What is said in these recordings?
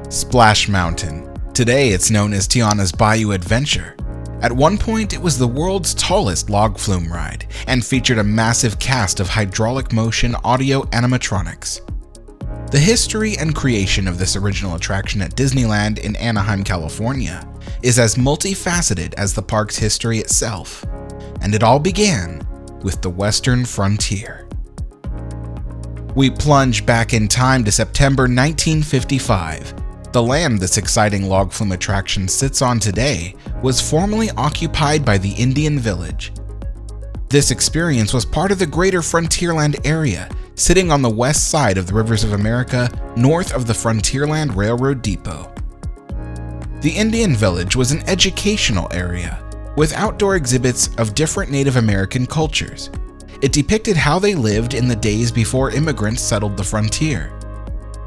Splash Mountain. Today it's known as Tiana's Bayou Adventure. At one point it was the world's tallest log flume ride and featured a massive cast of hydraulic motion audio animatronics. The history and creation of this original attraction at Disneyland in Anaheim, California is as multifaceted as the park's history itself, and it all began with the Western frontier. We plunge back in time to September 1955. The land this exciting log flume attraction sits on today was formerly occupied by the Indian village. This experience was part of the greater Frontierland area, sitting on the west side of the Rivers of America, north of the Frontierland Railroad Depot. The Indian village was an educational area, with outdoor exhibits of different Native American cultures. It depicted how they lived in the days before immigrants settled the frontier.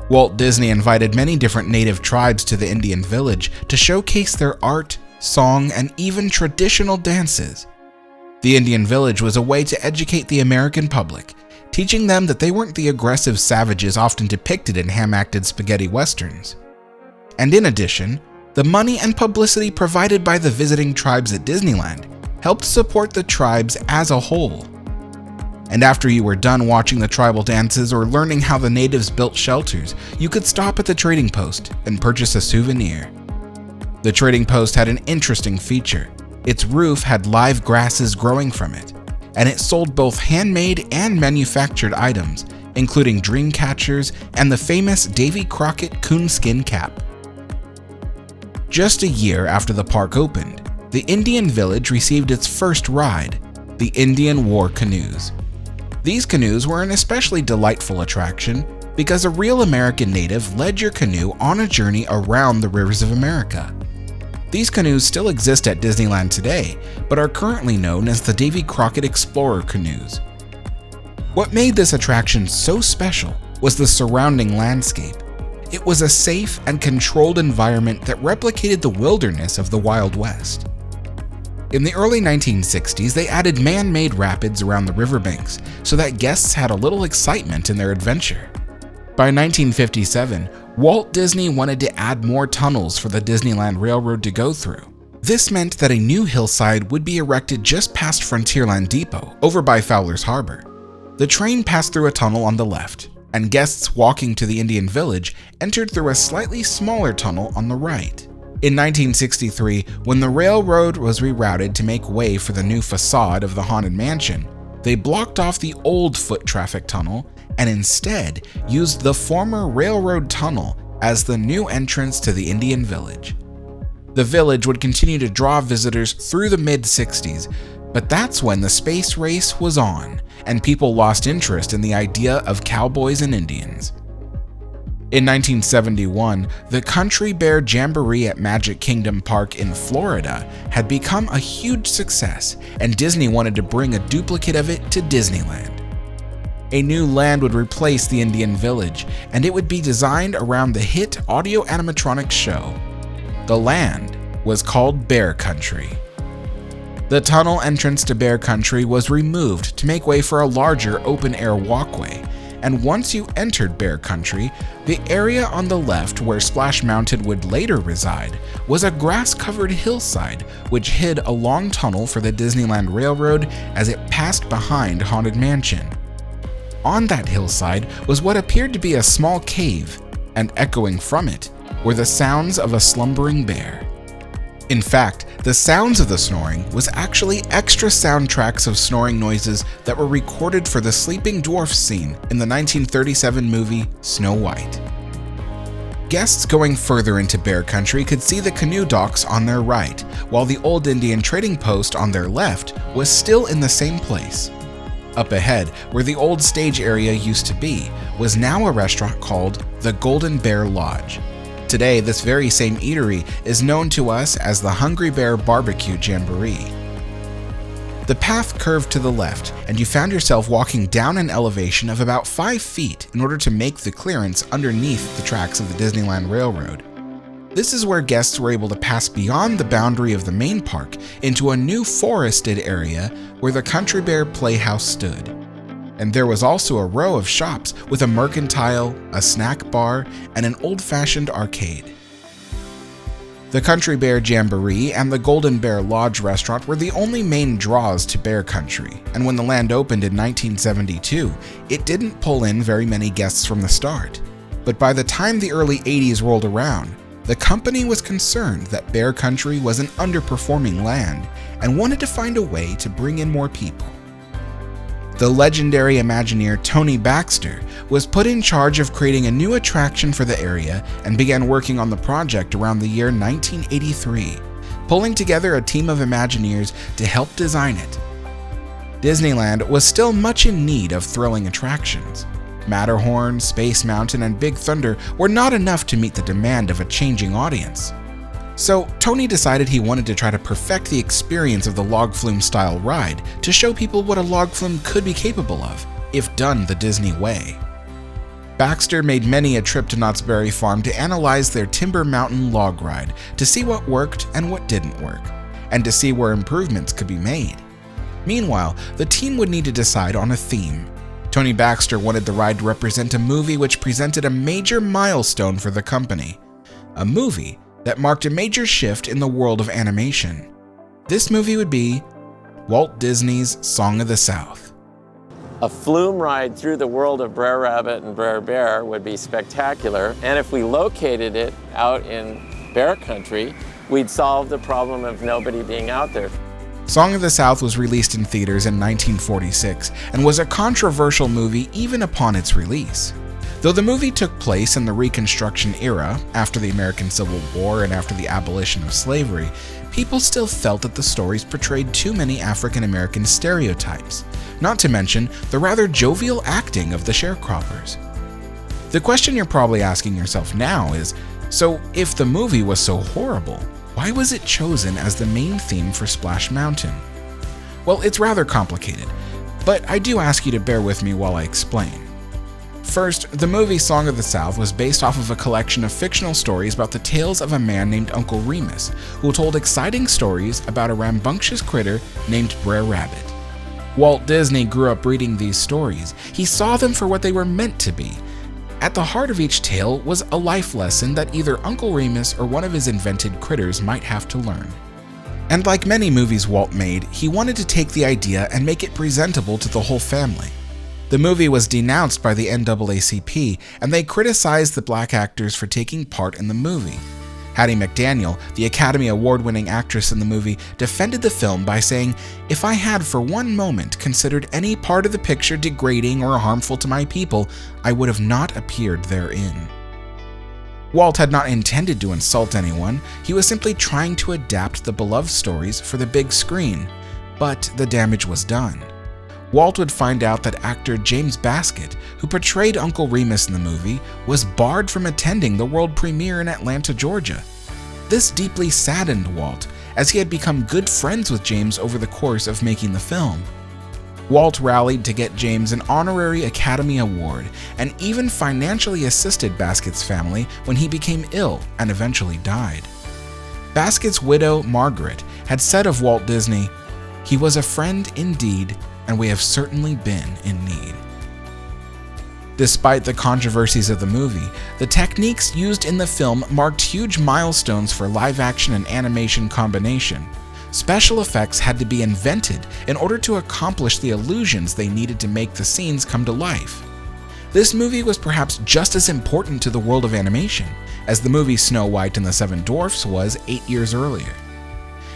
Walt Disney invited many different native tribes to the Indian village to showcase their art, song, and even traditional dances. The Indian village was a way to educate the American public, teaching them that they weren't the aggressive savages often depicted in ham-acted spaghetti westerns. And in addition, the money and publicity provided by the visiting tribes at Disneyland helped support the tribes as a whole. And after you were done watching the tribal dances or learning how the natives built shelters, you could stop at the trading post and purchase a souvenir. The trading post had an interesting feature. Its roof had live grasses growing from it, and it sold both handmade and manufactured items, including dream catchers and the famous Davy Crockett coonskin cap. Just a year after the park opened, the Indian village received its first ride, the Indian War Canoes. These canoes were an especially delightful attraction because a real American native led your canoe on a journey around the rivers of America. These canoes still exist at Disneyland today, but are currently known as the Davy Crockett Explorer canoes. What made this attraction so special was the surrounding landscape. It was a safe and controlled environment that replicated the wilderness of the Wild West. In the early 1960s, they added man-made rapids around the riverbanks so that guests had a little excitement in their adventure. By 1957, Walt Disney wanted to add more tunnels for the Disneyland Railroad to go through. This meant that a new hillside would be erected just past Frontierland Depot, over by Fowler's Harbor. The train passed through a tunnel on the left, and guests walking to the Indian village entered through a slightly smaller tunnel on the right. In 1963, when the railroad was rerouted to make way for the new facade of the Haunted Mansion, they blocked off the old foot traffic tunnel and instead used the former railroad tunnel as the new entrance to the Indian village. The village would continue to draw visitors through the mid-60s, but that's when the space race was on, and people lost interest in the idea of cowboys and Indians. In 1971, the Country Bear Jamboree at Magic Kingdom Park in Florida had become a huge success, and Disney wanted to bring a duplicate of it to Disneyland. A new land would replace the Indian Village, and it would be designed around the hit audio animatronics show. The land was called Bear Country. The tunnel entrance to Bear Country was removed to make way for a larger open-air walkway, and once you entered Bear Country, the area on the left where Splash Mountain would later reside was a grass-covered hillside which hid a long tunnel for the Disneyland Railroad as it passed behind Haunted Mansion. On that hillside was what appeared to be a small cave, and echoing from it were the sounds of a slumbering bear. In fact, the sounds of the snoring was actually extra soundtracks of snoring noises that were recorded for the sleeping dwarf scene in the 1937 movie Snow White. Guests going further into Bear Country could see the canoe docks on their right, while the old Indian trading post on their left was still in the same place. Up ahead, where the old stage area used to be, was now a restaurant called the Golden Bear Lodge. Today, this very same eatery is known to us as the Hungry Bear Barbecue Jamboree. The path curved to the left, and you found yourself walking down an elevation of about 5 feet in order to make the clearance underneath the tracks of the Disneyland Railroad. This is where guests were able to pass beyond the boundary of the main park into a new forested area where the Country Bear Playhouse stood. and there was also a row of shops with a mercantile, a snack bar, and an old-fashioned arcade. The Country Bear Jamboree and the Golden Bear Lodge restaurant were the only main draws to Bear Country, and when the land opened in 1972, it didn't pull in very many guests from the start. But by the time the early 80s rolled around, the company was concerned that Bear Country was an underperforming land and wanted to find a way to bring in more people. The legendary Imagineer Tony Baxter was put in charge of creating a new attraction for the area and began working on the project around the year 1983, pulling together a team of Imagineers to help design it. Disneyland was still much in need of thrilling attractions. Matterhorn, Space Mountain, and Big Thunder were not enough to meet the demand of a changing audience. So Tony decided he wanted to try to perfect the experience of the log flume style ride to show people what a log flume could be capable of, if done the Disney way. Baxter made many a trip to Knott's Berry Farm to analyze their Timber Mountain log ride to see what worked and what didn't work, and to see where improvements could be made. Meanwhile, the team would need to decide on a theme. Tony Baxter wanted the ride to represent a movie which presented a major milestone for the company, a movie that marked a major shift in the world of animation. This movie would be Walt Disney's Song of the South. A flume ride through the world of Brer Rabbit and Brer Bear would be spectacular, and if we located it out in Bear Country, we'd solve the problem of nobody being out there. Song of the South was released in theaters in 1946 and was a controversial movie even upon its release. Though the movie took place in the Reconstruction era, after the American Civil War and after the abolition of slavery, people still felt that the stories portrayed too many African American stereotypes, not to mention the rather jovial acting of the sharecroppers. The question you're probably asking yourself now is, so if the movie was so horrible, why was it chosen as the main theme for Splash Mountain? Well, it's rather complicated, but I do ask you to bear with me while I explain. First, the movie Song of the South was based off of a collection of fictional stories about the tales of a man named Uncle Remus, who told exciting stories about a rambunctious critter named Brer Rabbit. Walt Disney grew up reading these stories. He saw them for what they were meant to be. At the heart of each tale was a life lesson that either Uncle Remus or one of his invented critters might have to learn. And like many movies Walt made, he wanted to take the idea and make it presentable to the whole family. The movie was denounced by the NAACP, and they criticized the black actors for taking part in the movie. Hattie McDaniel, the Academy Award-winning actress in the movie, defended the film by saying, "If I had for one moment considered any part of the picture degrading or harmful to my people, I would have not appeared therein." Walt had not intended to insult anyone, he was simply trying to adapt the beloved stories for the big screen, but the damage was done. Walt would find out that actor James Baskett, who portrayed Uncle Remus in the movie, was barred from attending the world premiere in Atlanta, Georgia. This deeply saddened Walt, as he had become good friends with James over the course of making the film. Walt rallied to get James an honorary Academy Award and even financially assisted Baskett's family when he became ill and eventually died. Baskett's widow, Margaret, had said of Walt Disney, "He was a friend indeed, and we have certainly been in need." Despite the controversies of the movie, the techniques used in the film marked huge milestones for live-action and animation combination. Special effects had to be invented in order to accomplish the illusions they needed to make the scenes come to life. This movie was perhaps just as important to the world of animation as the movie Snow White and the Seven Dwarfs was 8 years earlier.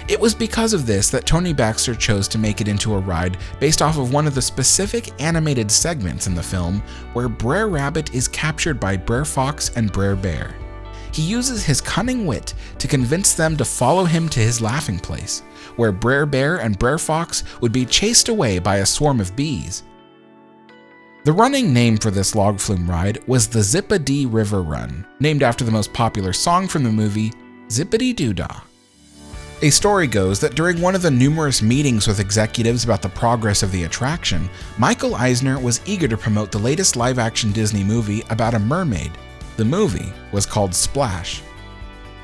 It was because of this that Tony Baxter chose to make it into a ride based off of one of the specific animated segments in the film where Brer Rabbit is captured by Brer Fox and Brer Bear. He uses his cunning wit to convince them to follow him to his laughing place, where Brer Bear and Brer Fox would be chased away by a swarm of bees. The running name for this log flume ride was the Zip-a-Dee River Run, named after the most popular song from the movie, Zippity-Doo-Dah. A story goes that during one of the numerous meetings with executives about the progress of the attraction, Michael Eisner was eager to promote the latest live-action Disney movie about a mermaid. The movie was called Splash.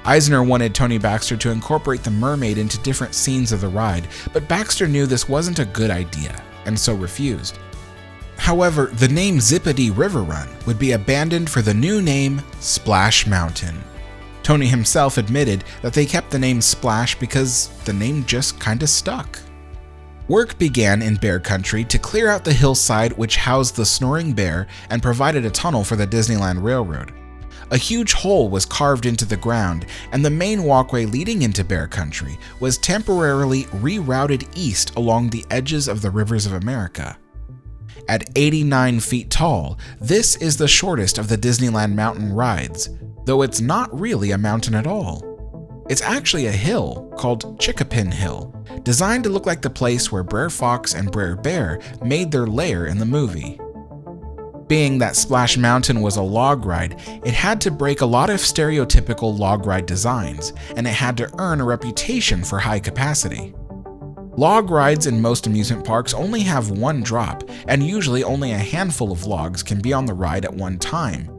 Eisner wanted Tony Baxter to incorporate the mermaid into different scenes of the ride, but Baxter knew this wasn't a good idea, and so refused. However, the name Zippity River Run would be abandoned for the new name Splash Mountain. Tony himself admitted that they kept the name Splash because the name just kinda stuck. Work began in Bear Country to clear out the hillside which housed the Snoring Bear and provided a tunnel for the Disneyland Railroad. A huge hole was carved into the ground, and the main walkway leading into Bear Country was temporarily rerouted east along the edges of the rivers of America. At 89 feet tall, this is the shortest of the Disneyland mountain rides, though it's not really a mountain at all. It's actually a hill called Chickapin Hill, designed to look like the place where Brer Fox and Brer Bear made their lair in the movie. Being that Splash Mountain was a log ride, it had to break a lot of stereotypical log ride designs, and it had to earn a reputation for high capacity. Log rides in most amusement parks only have one drop, and usually only a handful of logs can be on the ride at one time.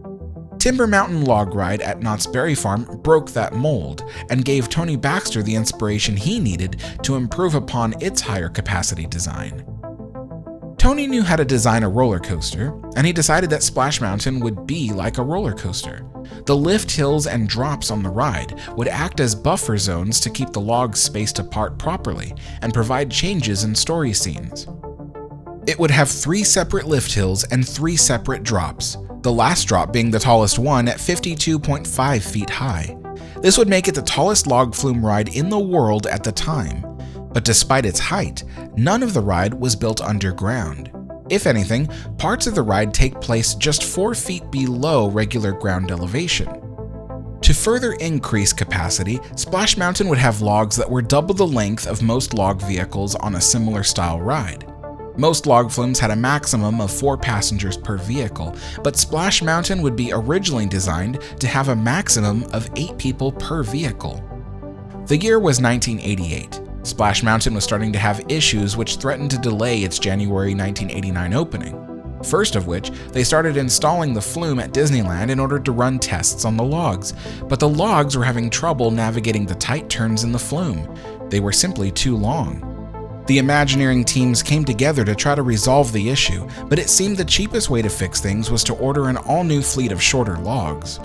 Timber Mountain Log Ride at Knott's Berry Farm broke that mold and gave Tony Baxter the inspiration he needed to improve upon its higher capacity design. Tony knew how to design a roller coaster, and he decided that Splash Mountain would be like a roller coaster. The lift hills and drops on the ride would act as buffer zones to keep the logs spaced apart properly and provide changes in story scenes. It would have 3 separate lift hills and 3 separate drops, the last drop being the tallest one at 52.5 feet high. This would make it the tallest log flume ride in the world at the time. But despite its height, none of the ride was built underground. If anything, parts of the ride take place just 4 feet below regular ground elevation. To further increase capacity, Splash Mountain would have logs that were double the length of most log vehicles on a similar style ride. Most log flumes had a maximum of 4 passengers per vehicle, but Splash Mountain would be originally designed to have a maximum of 8 people per vehicle. The year was 1988. Splash Mountain was starting to have issues which threatened to delay its January 1989 opening. First of which, they started installing the flume at Disneyland in order to run tests on the logs, but the logs were having trouble navigating the tight turns in the flume. They were simply too long. The Imagineering teams came together to try to resolve the issue, but it seemed the cheapest way to fix things was to order an all-new fleet of shorter logs.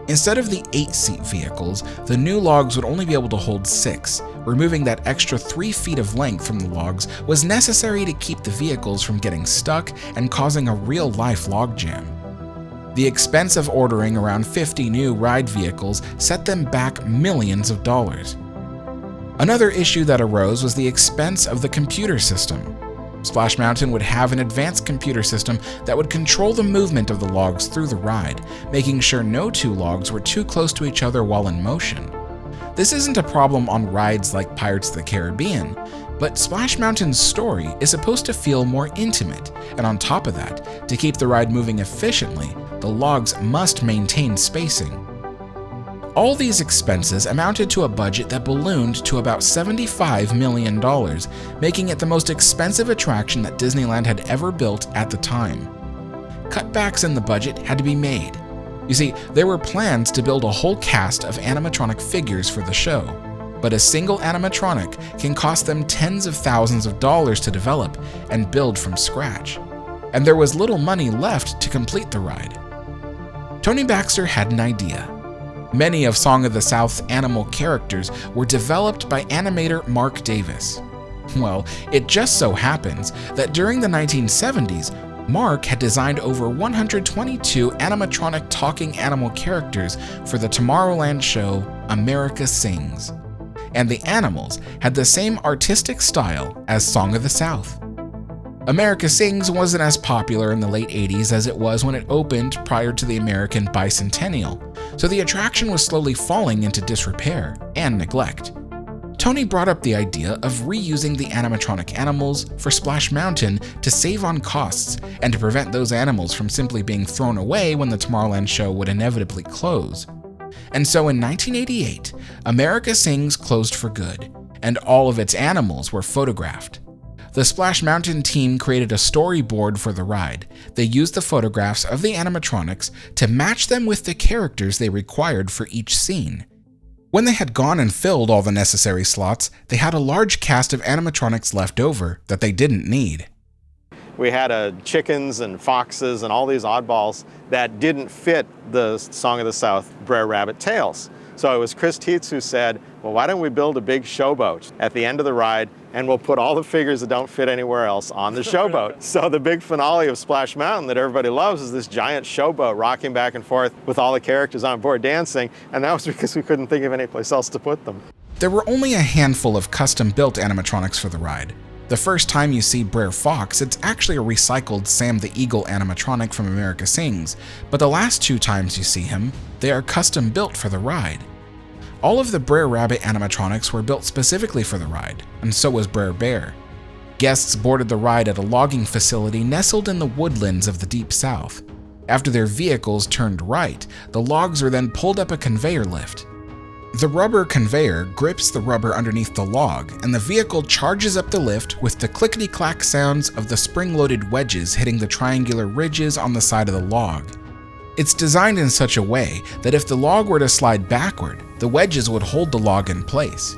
Instead of the 8-seat vehicles, the new logs would only be able to hold 6. Removing that extra 3 feet of length from the logs was necessary to keep the vehicles from getting stuck and causing a real-life logjam. The expense of ordering around 50 new ride vehicles set them back millions of dollars. Another issue that arose was the expense of the computer system. Splash Mountain would have an advanced computer system that would control the movement of the logs through the ride, making sure no 2 logs were too close to each other while in motion. This isn't a problem on rides like Pirates of the Caribbean, but Splash Mountain's story is supposed to feel more intimate, and on top of that, to keep the ride moving efficiently, the logs must maintain spacing. All these expenses amounted to a budget that ballooned to about $75 million, making it the most expensive attraction that Disneyland had ever built at the time. Cutbacks in the budget had to be made. You see, there were plans to build a whole cast of animatronic figures for the show, but a single animatronic can cost them tens of thousands of dollars to develop and build from scratch, and there was little money left to complete the ride. Tony Baxter had an idea. Many of Song of the South's animal characters were developed by animator Mark Davis. Well, it just so happens that during the 1970s, Mark had designed over 122 animatronic talking animal characters for the Tomorrowland show America Sings. And the animals had the same artistic style as Song of the South. America Sings wasn't as popular in the late 80s as it was when it opened prior to the American Bicentennial, so the attraction was slowly falling into disrepair and neglect. Tony brought up the idea of reusing the animatronic animals for Splash Mountain to save on costs and to prevent those animals from simply being thrown away when the Tomorrowland show would inevitably close. And so in 1988, America Sings closed for good, and all of its animals were photographed. The Splash Mountain team created a storyboard for the ride. They used the photographs of the animatronics to match them with the characters they required for each scene. When they had gone and filled all the necessary slots, they had a large cast of animatronics left over that they didn't need. we had chickens and foxes and all these oddballs that didn't fit the Song of the South Brer Rabbit tales. So it was Chris Tietz who said, well, why don't we build a big showboat at the end of the ride, and we'll put all the figures that don't fit anywhere else on the showboat. So the big finale of Splash Mountain that everybody loves is this giant showboat rocking back and forth with all the characters on board dancing, and that was because we couldn't think of any place else to put them. There were only a handful of custom-built animatronics for the ride. The first time you see Brer Fox, it's actually a recycled Sam the Eagle animatronic from America Sings, but the last 2 times you see him, they are custom-built for the ride. All of the Brer Rabbit animatronics were built specifically for the ride, and so was Brer Bear. Guests boarded the ride at a logging facility nestled in the woodlands of the Deep South. After their vehicles turned right, the logs were then pulled up a conveyor lift. The rubber conveyor grips the rubber underneath the log, and the vehicle charges up the lift with the clickety-clack sounds of the spring-loaded wedges hitting the triangular ridges on the side of the log. It's designed in such a way that if the log were to slide backward, the wedges would hold the log in place.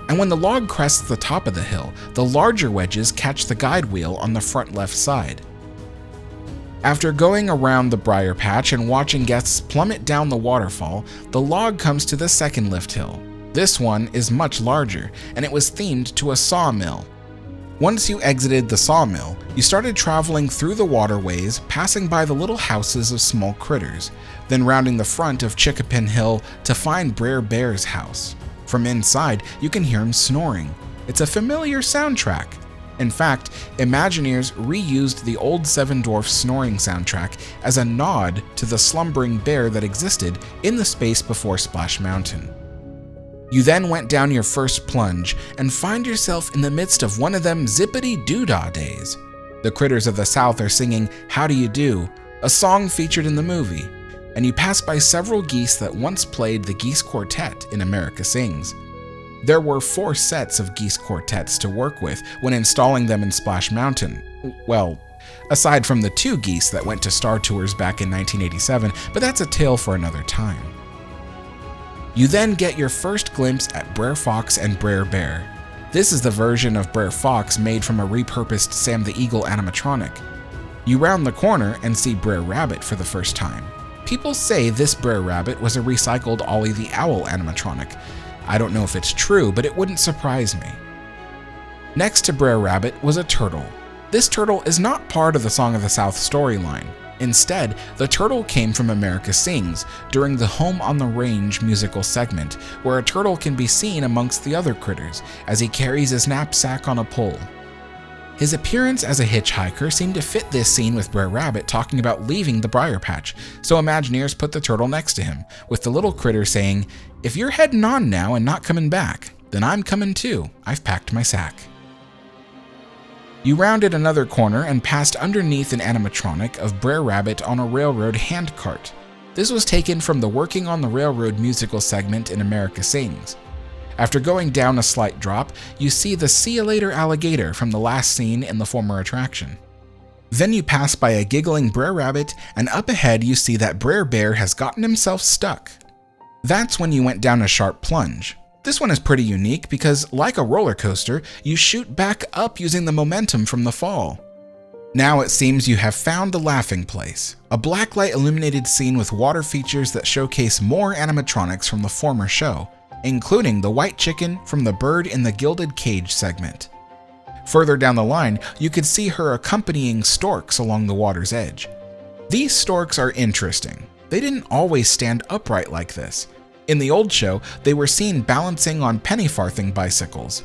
And when the log crests the top of the hill, the larger wedges catch the guide wheel on the front left side. After going around the briar patch and watching guests plummet down the waterfall, the log comes to the second lift hill. This one is much larger, and it was themed to a sawmill. Once you exited the sawmill, you started traveling through the waterways, passing by the little houses of small critters, then rounding the front of Chickapin Hill to find Brer Bear's house. From inside, you can hear him snoring. It's a familiar soundtrack. In fact, Imagineers reused the old Seven Dwarfs snoring soundtrack as a nod to the slumbering bear that existed in the space before Splash Mountain. You then went down your first plunge and find yourself in the midst of one of them zippity-doo-dah days. The critters of the South are singing How Do You Do, a song featured in the movie, and you pass by several geese that once played the Geese Quartet in America Sings. There were 4 sets of geese quartets to work with when installing them in Splash Mountain. Well, aside from the 2 geese that went to Star Tours back in 1987, but that's a tale for another time. You then get your first glimpse at Brer Fox and Brer Bear. This is the version of Brer Fox made from a repurposed Sam the Eagle animatronic. You round the corner and see Brer Rabbit for the first time. People say this Brer Rabbit was a recycled Ollie the Owl animatronic. I don't know if it's true, but it wouldn't surprise me. Next to Brer Rabbit was a turtle. This turtle is not part of the Song of the South storyline. Instead, the turtle came from America Sings during the Home on the Range musical segment, where a turtle can be seen amongst the other critters as he carries his knapsack on a pole. His appearance as a hitchhiker seemed to fit this scene with Brer Rabbit talking about leaving the briar patch, so Imagineers put the turtle next to him, with the little critter saying, "If you're heading on now and not coming back, then I'm coming too. I've packed my sack." You rounded another corner and passed underneath an animatronic of Brer Rabbit on a railroad handcart. This was taken from the Working on the Railroad musical segment in America Sings. After going down a slight drop, you see the See You Later alligator from the last scene in the former attraction. Then you pass by a giggling Brer Rabbit, and up ahead you see that Brer Bear has gotten himself stuck. That's when you went down a sharp plunge. This one is pretty unique because, like a roller coaster, you shoot back up using the momentum from the fall. Now it seems you have found the laughing place, a blacklight illuminated scene with water features that showcase more animatronics from the former show, including the white chicken from the Bird in the Gilded Cage segment. Further down the line, you could see her accompanying storks along the water's edge. These storks are interesting. They didn't always stand upright like this. In the old show, they were seen balancing on penny-farthing bicycles.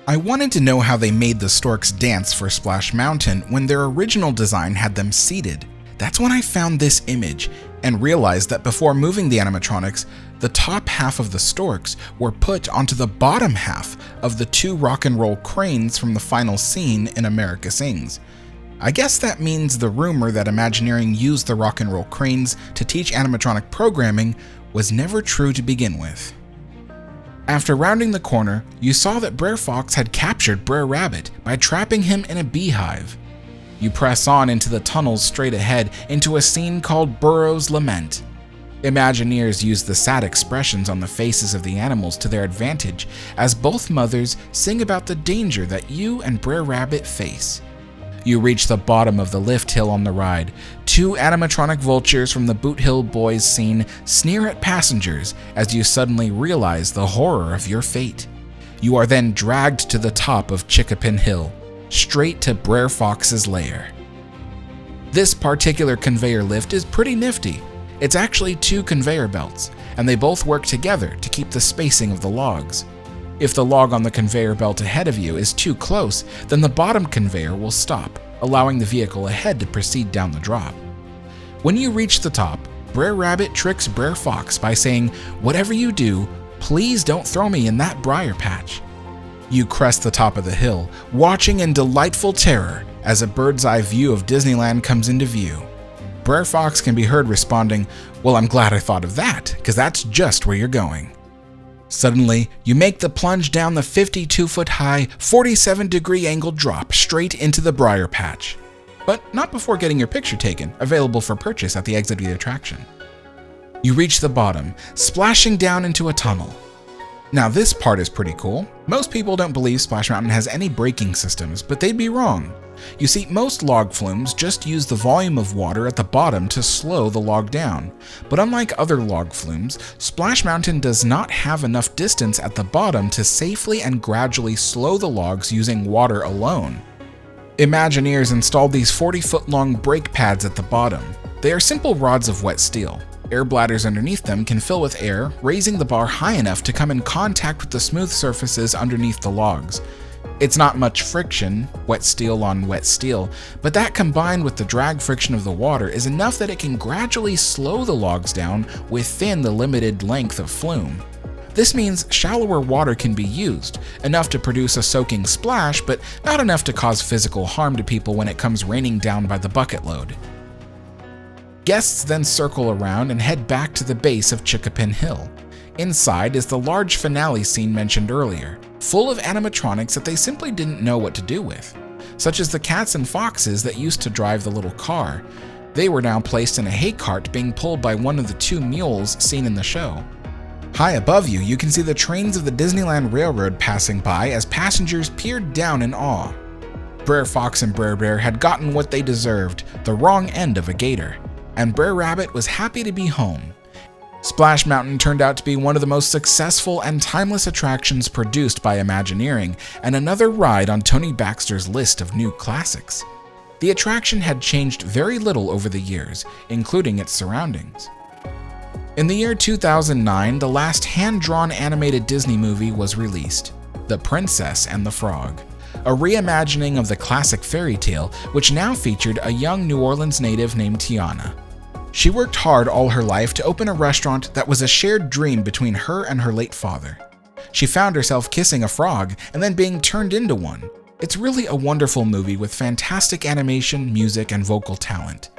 I wanted to know how they made the storks dance for Splash Mountain when their original design had them seated. That's when I found this image and realized that before moving the animatronics, the top half of the storks were put onto the bottom half of the 2 rock and roll cranes from the final scene in America Sings. I guess that means the rumor that Imagineering used the rock and roll cranes to teach animatronic programming was never true to begin with. After rounding the corner, you saw that Brer Fox had captured Brer Rabbit by trapping him in a beehive. You press on into the tunnels straight ahead into a scene called Burrow's Lament. Imagineers used the sad expressions on the faces of the animals to their advantage as both mothers sing about the danger that you and Brer Rabbit face. You reach the bottom of the lift hill on the ride. Two animatronic vultures from the Boot Hill Boys scene sneer at passengers as you suddenly realize the horror of your fate. You are then dragged to the top of Chickapin Hill, straight to Brer Fox's lair. This particular conveyor lift is pretty nifty. It's actually two conveyor belts, and they both work together to keep the spacing of the logs. If the log on the conveyor belt ahead of you is too close, then the bottom conveyor will stop, allowing the vehicle ahead to proceed down the drop. When you reach the top, Brer Rabbit tricks Brer Fox by saying, "Whatever you do, please don't throw me in that briar patch." You crest the top of the hill, watching in delightful terror as a bird's eye view of Disneyland comes into view. Brer Fox can be heard responding, "Well, I'm glad I thought of that, because that's just where you're going." Suddenly, you make the plunge down the 52-foot-high, 47-degree angle drop straight into the briar patch. But not before getting your picture taken, available for purchase at the exit of the attraction. You reach the bottom, splashing down into a tunnel. Now this part is pretty cool. Most people don't believe Splash Mountain has any braking systems, but they'd be wrong. You see, most log flumes just use the volume of water at the bottom to slow the log down. But unlike other log flumes, Splash Mountain does not have enough distance at the bottom to safely and gradually slow the logs using water alone. Imagineers installed these 40-foot-long brake pads at the bottom. They are simple rods of wet steel. Air bladders underneath them can fill with air, raising the bar high enough to come in contact with the smooth surfaces underneath the logs. It's not much friction, wet steel on wet steel, but that combined with the drag friction of the water is enough that it can gradually slow the logs down within the limited length of flume. This means shallower water can be used, enough to produce a soaking splash, but not enough to cause physical harm to people when it comes raining down by the bucket load. Guests then circle around and head back to the base of Chickapin Hill. Inside is the large finale scene mentioned earlier, full of animatronics that they simply didn't know what to do with, such as the cats and foxes that used to drive the little car. They were now placed in a hay cart being pulled by one of the two mules seen in the show. High above you, you can see the trains of the Disneyland Railroad passing by as passengers peered down in awe. Brer Fox and Brer Bear had gotten what they deserved, the wrong end of a gator, and Brer Rabbit was happy to be home. Splash Mountain turned out to be one of the most successful and timeless attractions produced by Imagineering, and another ride on Tony Baxter's list of new classics. The attraction had changed very little over the years, including its surroundings. In the year 2009, the last hand-drawn animated Disney movie was released, The Princess and the Frog, a reimagining of the classic fairy tale, which now featured a young New Orleans native named Tiana. She worked hard all her life to open a restaurant that was a shared dream between her and her late father. She found herself kissing a frog and then being turned into one. It's really a wonderful movie with fantastic animation, music, and vocal talent.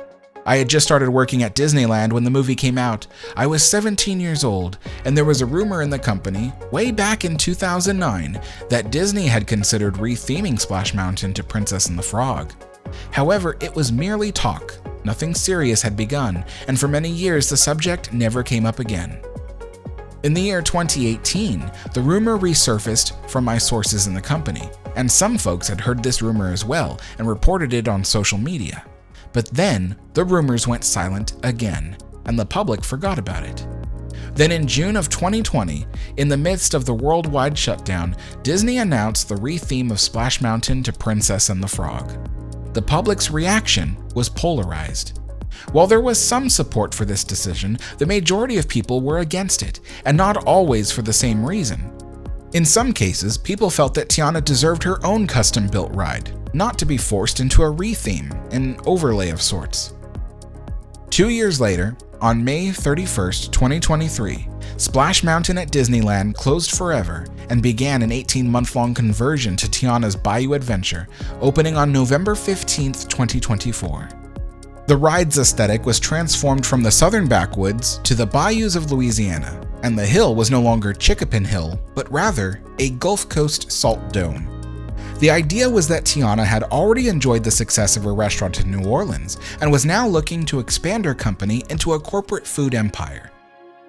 I had just started working at Disneyland when the movie came out. I was 17 years old, and there was a rumor in the company, way back in 2009, that Disney had considered re-theming Splash Mountain to Princess and the Frog. However, it was merely talk. Nothing serious had begun, and for many years the subject never came up again. In the year 2018, the rumor resurfaced from my sources in the company, and some folks had heard this rumor as well and reported it on social media. But then, the rumors went silent again, and the public forgot about it. Then in June of 2020, in the midst of the worldwide shutdown, Disney announced the re-theme of Splash Mountain to Princess and the Frog. The public's reaction was polarized. While there was some support for this decision, the majority of people were against it, and not always for the same reason. In some cases, people felt that Tiana deserved her own custom-built ride, not to be forced into a re-theme, an overlay of sorts. 2 years later, on May 31st, 2023, Splash Mountain at Disneyland closed forever and began an 18-month-long conversion to Tiana's Bayou adventure, opening on November 15th, 2024. The ride's aesthetic was transformed from the southern backwoods to the bayous of Louisiana, and the hill was no longer Chickapin Hill, but rather a Gulf Coast salt dome. The idea was that Tiana had already enjoyed the success of her restaurant in New Orleans and was now looking to expand her company into a corporate food empire.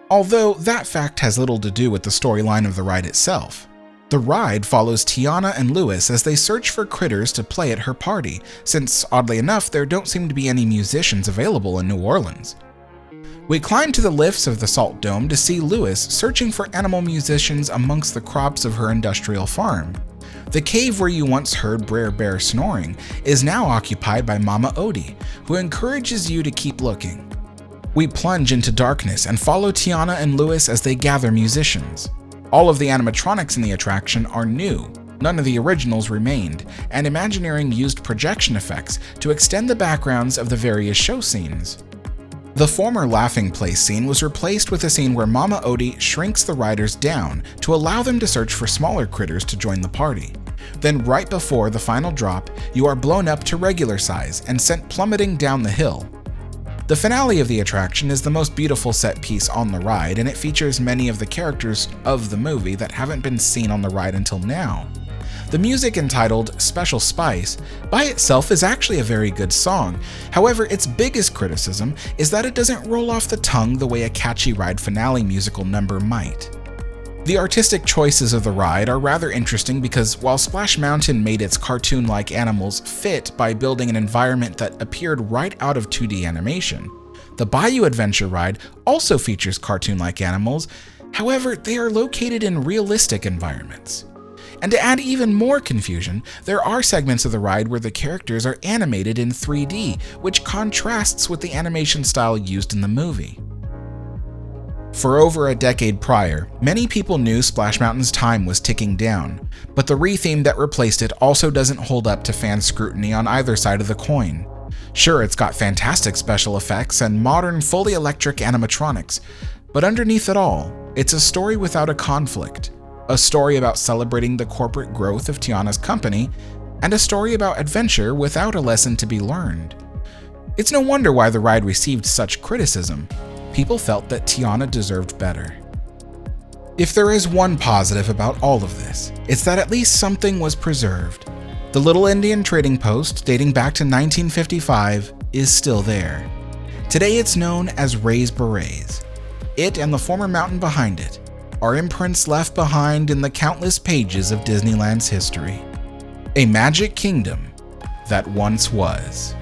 Although that fact has little to do with the storyline of the ride itself. The ride follows Tiana and Louis as they search for critters to play at her party, since, oddly enough, there don't seem to be any musicians available in New Orleans. We climb to the lifts of the Salt Dome to see Louis searching for animal musicians amongst the crops of her industrial farm. The cave where you once heard Brer Bear snoring is now occupied by Mama Odie, who encourages you to keep looking. We plunge into darkness and follow Tiana and Louis as they gather musicians. All of the animatronics in the attraction are new, none of the originals remained, and Imagineering used projection effects to extend the backgrounds of the various show scenes. The former laughing place scene was replaced with a scene where Mama Odie shrinks the riders down to allow them to search for smaller critters to join the party. Then right before the final drop, you are blown up to regular size and sent plummeting down the hill. The finale of the attraction is the most beautiful set piece on the ride, and it features many of the characters of the movie that haven't been seen on the ride until now. The music, entitled Special Spice, by itself is actually a very good song. However, its biggest criticism is that it doesn't roll off the tongue the way a catchy ride finale musical number might. The artistic choices of the ride are rather interesting because while Splash Mountain made its cartoon-like animals fit by building an environment that appeared right out of 2D animation, the Bayou Adventure ride also features cartoon-like animals, however, they are located in realistic environments. And to add even more confusion, there are segments of the ride where the characters are animated in 3D, which contrasts with the animation style used in the movie. For over a decade prior, many people knew Splash Mountain's time was ticking down, but the retheme that replaced it also doesn't hold up to fan scrutiny on either side of the coin. Sure, it's got fantastic special effects and modern, fully electric animatronics, but underneath it all, it's a story without a conflict, a story about celebrating the corporate growth of Tiana's company, and a story about adventure without a lesson to be learned. It's no wonder why the ride received such criticism. People felt that Tiana deserved better. If there is one positive about all of this, it's that at least something was preserved. The Little Indian Trading Post, dating back to 1955, is still there. Today it's known as Ray's Berets. It and the former mountain behind it are imprints left behind in the countless pages of Disneyland's history. A magic kingdom that once was.